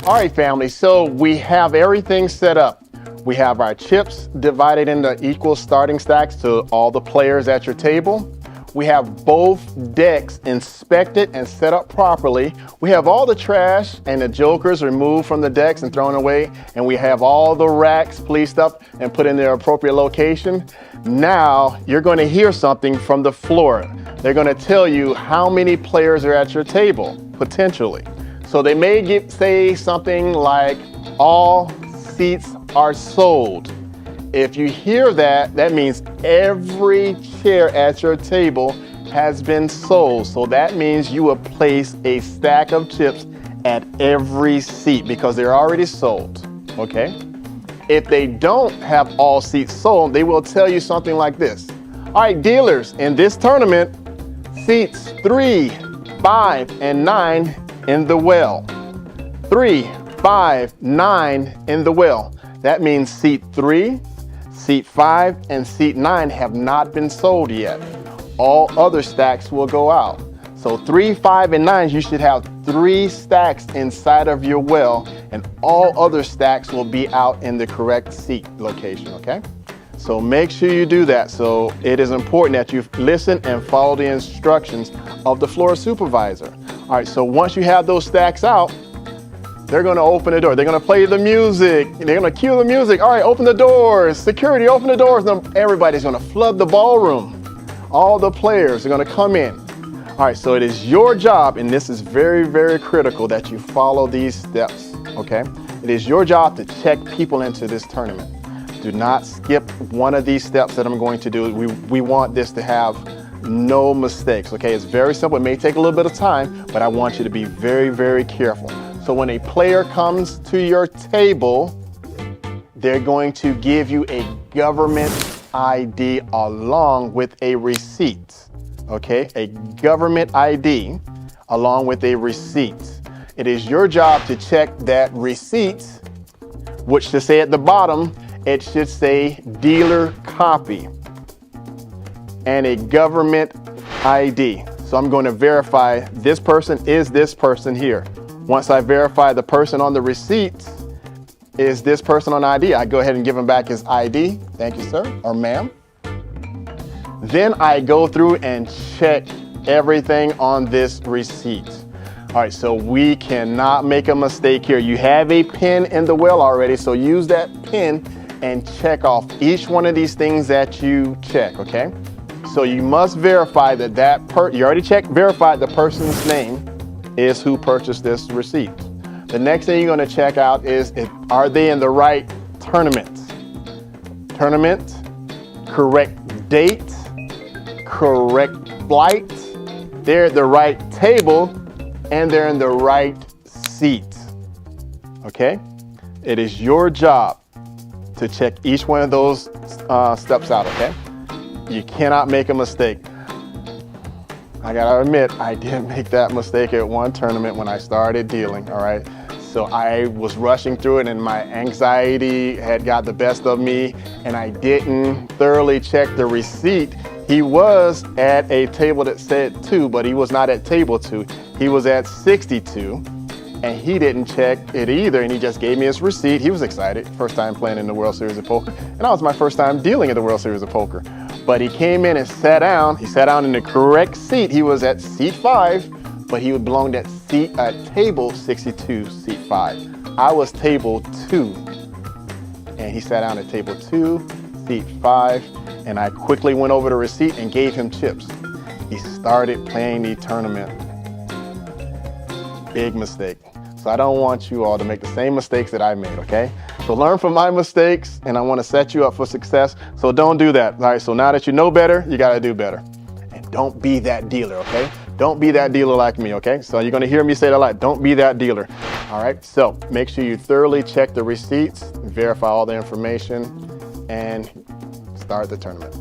All right, family, so we have everything set up. We have our chips divided into equal starting stacks to all the players at your table. We have both decks inspected and set up properly. We have all the trash and the jokers removed from the decks and thrown away. And we have all the racks policed up and put in their appropriate location. Now you're going to hear something from the floor. They're going to tell you how many players are at your table, potentially. So they may say something like, all seats are sold. If you hear that, that means every chair at your table has been sold. So that means you will place a stack of chips at every seat because they're already sold, okay? If they don't have all seats sold, they will tell you something like this. All right, dealers, in this tournament, seats 3, 5, and 9 in the well. 3, 5, 9 in the well. That means seat 3, seat 5, and seat 9 have not been sold yet. All other stacks will go out. So 3, 5, and 9, you should have 3 stacks inside of your well, and all other stacks will be out in the correct seat location, okay? So make sure you do that. So it is important that you listen and follow the instructions of the floor supervisor. All right, so once you have those stacks out, they're going to open the door. They're going to play the music. They're going to cue the music. All right, open the doors. Security, open the doors. And everybody's going to flood the ballroom. All the players are going to come in. All right, so it is your job, and this is very, very critical that you follow these steps, okay? It is your job to check people into this tournament. Do not skip one of these steps that I'm going to do. We want this to have no mistakes, okay? It's very simple. It may take a little bit of time, but I want you to be very, very careful. So when a player comes to your table, they're going to give you a government ID along with a receipt, okay? A government ID along with a receipt. It is your job to check that receipt, which should say at the bottom, it should say dealer copy and a government ID. So I'm going to verify this person is this person here. Once I verify the person on the receipt is this person on ID, I go ahead and give him back his ID. Thank you, sir or ma'am. Then I go through and check everything on this receipt. All right, so we cannot make a mistake here. You have a pin in the well already, so use that pin and check off each one of these things that you check, okay? So you must verify that you already verified the person's name is who purchased this receipt. The next thing you're going to check out is are they in the right tournament? Tournament, correct date, correct flight, they're at the right table, and they're in the right seat, okay? It is your job to check each one of those steps out, okay? You cannot make a mistake. I gotta admit, I did make that mistake at one tournament when I started dealing, all right? So I was rushing through it and my anxiety had got the best of me and I didn't thoroughly check the receipt. He was at a table that said 2, but he was not at table 2. He was at 62 and he didn't check it either and he just gave me his receipt. He was excited, first time playing in the World Series of Poker. And that was my first time dealing at the World Series of Poker. But he came in and sat down. He sat down in the correct seat. He was at seat 5, but he belonged at table 62, seat 5. I was table 2, and he sat down at table 2, seat 5, and I quickly went over the receipt and gave him chips. He started playing the tournament. Big mistake. So I don't want you all to make the same mistakes that I made, okay? So learn from my mistakes, and I want to set you up for success. So don't do that. All right, so now that you know better, you got to do better. And don't be that dealer, okay? Don't be that dealer like me, okay? So you're going to hear me say that a lot. Don't be that dealer. All right, so make sure you thoroughly check the receipts, verify all the information, and start the tournament.